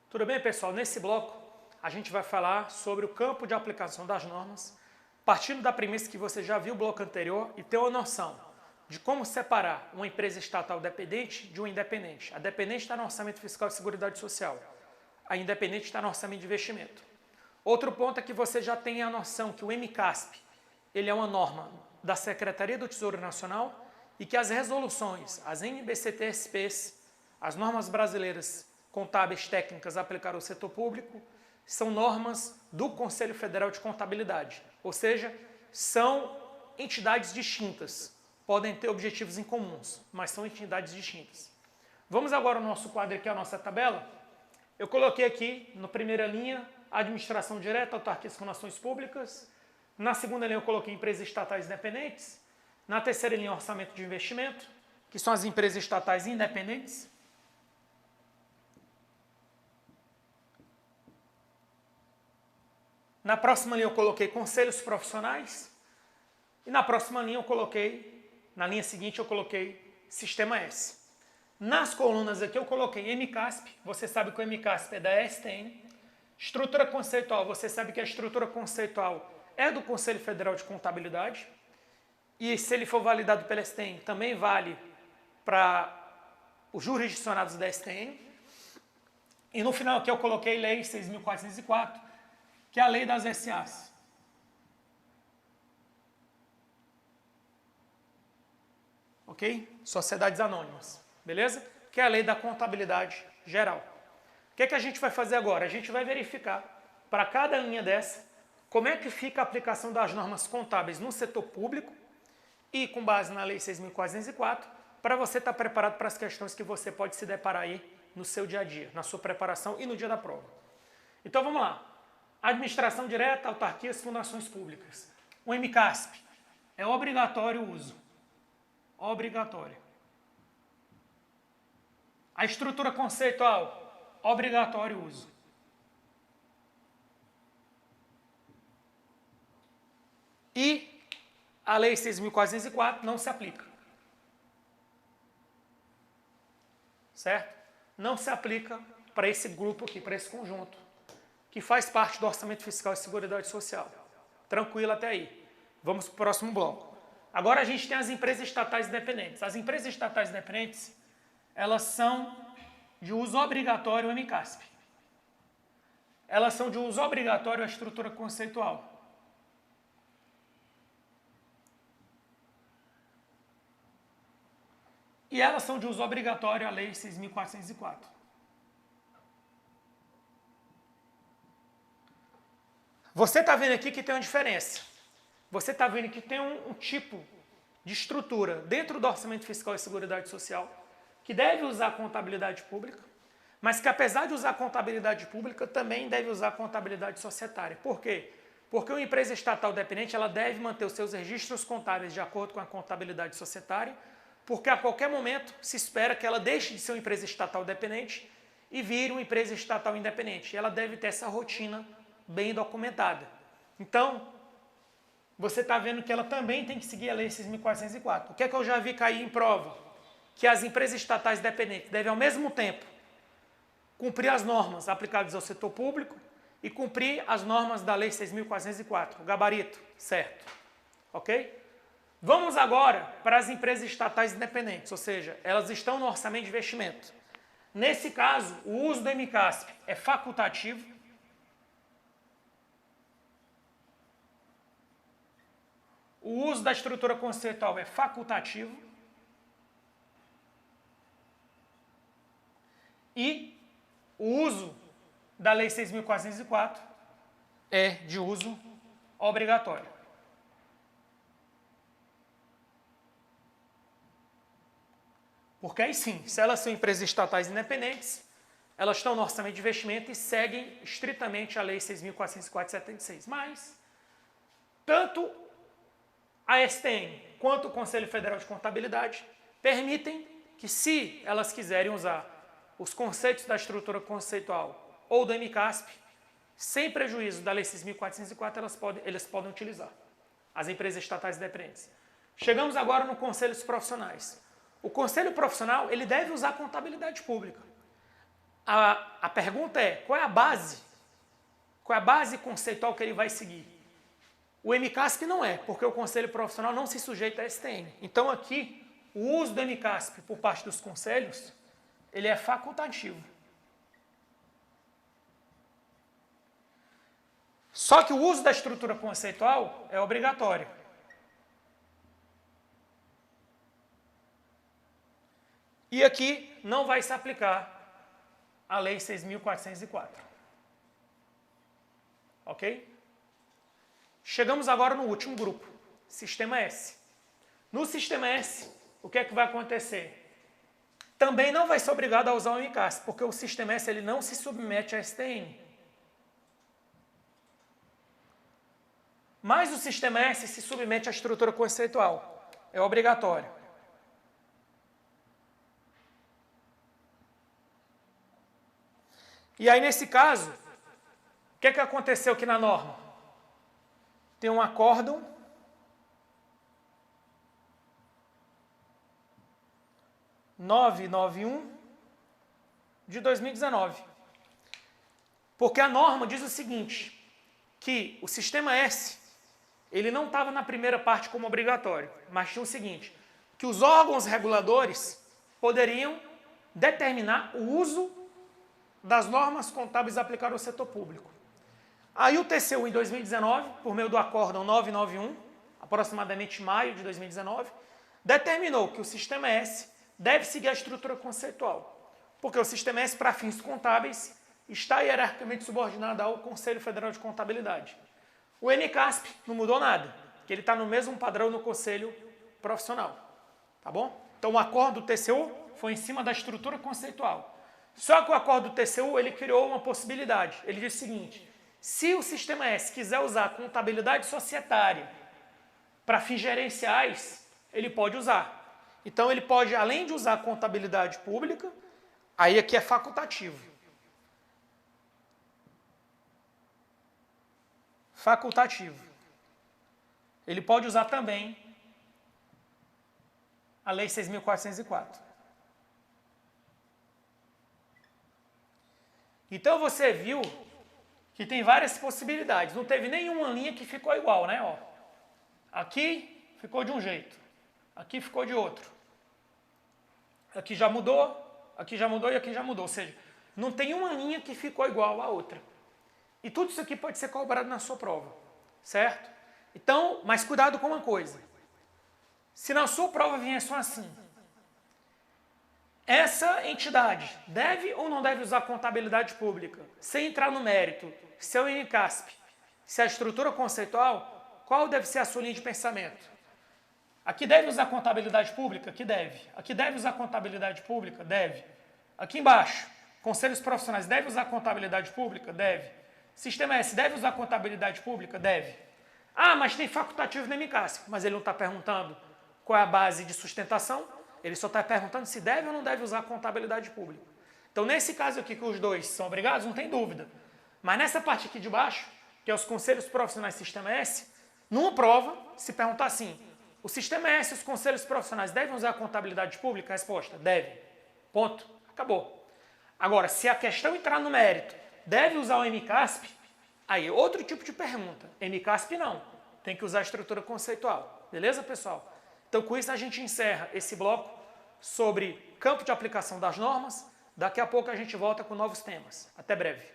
Tudo bem, pessoal? Nesse bloco, a gente vai falar sobre o campo de aplicação das normas, partindo da premissa que você já viu o bloco anterior e ter uma noção de como separar uma empresa estatal dependente de uma independente. A dependente está no orçamento fiscal e seguridade social. A independente está no orçamento de investimento. Outro ponto é que você já tem a noção que o MCASP ele é uma norma da Secretaria do Tesouro Nacional e que as resoluções, as NBCT-SPs, as normas brasileiras contábeis técnicas aplicadas ao setor público, são normas do Conselho Federal de Contabilidade, ou seja, são entidades distintas, podem ter objetivos em comuns, mas são entidades distintas. Vamos agora ao nosso quadro aqui, a nossa tabela. Eu coloquei aqui, na primeira linha, administração direta, autarquias e fundações públicas. Na segunda linha eu coloquei empresas estatais independentes. Na terceira linha, orçamento de investimento, que são as empresas estatais independentes. Na próxima linha eu coloquei conselhos profissionais. E na próxima linha eu coloquei, na linha seguinte eu coloquei sistema S. Nas colunas aqui eu coloquei MCASP, você sabe que o MCASP é da STN. Estrutura conceitual, você sabe que a estrutura conceitual é do Conselho Federal de Contabilidade. E se ele for validado pela STN, também vale para os jurisdicionados da STN. E no final aqui eu coloquei lei 6.404, que é a lei das SAs. Ok? Sociedades Anônimas. Beleza? Que é a lei da contabilidade geral. O que é que a gente vai fazer agora? A gente vai verificar para cada linha dessa como é que fica a aplicação das normas contábeis no setor público e com base na lei 6.404 para você estar preparado para as questões que você pode se deparar aí no seu dia a dia, na sua preparação e no dia da prova. Então vamos lá. Administração direta, autarquias, fundações públicas. O MCASP é obrigatório o uso. Obrigatório. A estrutura conceitual, obrigatório o uso. E a lei 6.404 não se aplica. Certo? Não se aplica para esse grupo aqui, para esse conjunto, que faz parte do orçamento fiscal e seguridade social. Tranquilo até aí. Vamos para o próximo bloco. Agora a gente tem as empresas estatais independentes. As empresas estatais independentes, elas são de uso obrigatório o MCASP. Elas são de uso obrigatório a estrutura conceitual. E elas são de uso obrigatório a lei 6.404. Você está vendo aqui que tem uma diferença. Você está vendo que tem um tipo de estrutura dentro do orçamento fiscal e seguridade social que deve usar contabilidade pública, mas que apesar de usar contabilidade pública, também deve usar contabilidade societária. Por quê? Porque uma empresa estatal dependente ela deve manter os seus registros contábeis de acordo com a contabilidade societária, porque a qualquer momento se espera que ela deixe de ser uma empresa estatal dependente e vire uma empresa estatal independente. E ela deve ter essa rotina bem documentada. Então, você está vendo que ela também tem que seguir a lei 6.404. O que é que eu já vi cair em prova? Que as empresas estatais dependentes devem, ao mesmo tempo, cumprir as normas aplicadas ao setor público e cumprir as normas da lei 6.404, o gabarito, certo? Ok? Vamos agora para as empresas estatais independentes, ou seja, elas estão no orçamento de investimento. Nesse caso, o uso do MCASP é facultativo. O uso da estrutura conceitual é facultativo. E o uso da lei 6.404 é de uso obrigatório. Porque aí sim, se elas são empresas estatais independentes, elas estão no orçamento de investimento e seguem estritamente a lei 6.404/76. Mas, tanto a STN quanto o Conselho Federal de Contabilidade permitem que, se elas quiserem usar os conceitos da estrutura conceitual ou do MCASP, sem prejuízo da lei 6.404, eles podem utilizar as empresas estatais independentes. Chegamos agora no conselhos profissionais. O conselho profissional ele deve usar contabilidade pública. A pergunta é, qual é a base? Qual é a base conceitual que ele vai seguir? O MCASP não é, porque o Conselho Profissional não se sujeita a STN. Então aqui, o uso do MCASP por parte dos conselhos, ele é facultativo. Só que o uso da estrutura conceitual é obrigatório. E aqui não vai se aplicar a Lei 6.404. Ok? Chegamos agora no último grupo, Sistema S. No Sistema S, o que é que vai acontecer? Também não vai ser obrigado a usar o MCASP, porque o Sistema S ele não se submete à STN. Mas o Sistema S se submete à estrutura conceitual. É obrigatório. E aí, nesse caso, o que é que aconteceu aqui na norma? Tem um acórdão de 2019. Porque a norma diz o seguinte, que o Sistema S, ele não estava na primeira parte como obrigatório, mas tinha o seguinte, que os órgãos reguladores poderiam determinar o uso das normas contábeis aplicadas ao setor público. Aí o TCU, em 2019, por meio do acórdão 991, aproximadamente maio de 2019, determinou que o Sistema S deve seguir a estrutura conceitual, porque o Sistema S, para fins contábeis, está hierarquicamente subordinado ao Conselho Federal de Contabilidade. O MCASP não mudou nada, porque ele está no mesmo padrão no Conselho Profissional. Tá bom? Então o acordo do TCU foi em cima da estrutura conceitual. Só que o acordo do TCU ele criou uma possibilidade. Ele diz o seguinte, se o Sistema S quiser usar contabilidade societária para fins gerenciais, ele pode usar. Então ele pode, além de usar contabilidade pública, aí aqui é facultativo. Facultativo. Ele pode usar também a Lei 6.404. Então você viu que tem várias possibilidades. Não teve nenhuma linha que ficou igual, né? Ó, aqui ficou de um jeito, aqui ficou de outro. Aqui já mudou e aqui já mudou. Ou seja, não tem uma linha que ficou igual à outra. E tudo isso aqui pode ser cobrado na sua prova, certo? Então, mas cuidado com uma coisa. Se na sua prova vier só assim, essa entidade deve ou não deve usar contabilidade pública? Sem entrar no mérito, se é o MCASP, se é a estrutura conceitual, qual deve ser a sua linha de pensamento? Aqui deve usar contabilidade pública? Aqui deve. Aqui deve usar contabilidade pública? Deve. Aqui embaixo, conselhos profissionais deve usar contabilidade pública? Deve. Sistema S deve usar contabilidade pública? Deve. Ah, mas tem facultativo no MCASP, mas ele não está perguntando qual é a base de sustentação, ele só está perguntando se deve ou não deve usar contabilidade pública. Então, nesse caso aqui que os dois são obrigados, não tem dúvida. Mas nessa parte aqui de baixo, que é os conselhos profissionais Sistema S, numa prova, se perguntar assim, o Sistema S e os conselhos profissionais devem usar contabilidade pública? A resposta, deve. Ponto. Acabou. Agora, se a questão entrar no mérito, deve usar o MCASP? Aí, outro tipo de pergunta. MCASP não. Tem que usar a estrutura conceitual. Beleza, pessoal? Então, com isso, a gente encerra esse bloco sobre campo de aplicação das normas. Daqui a pouco a gente volta com novos temas. Até breve.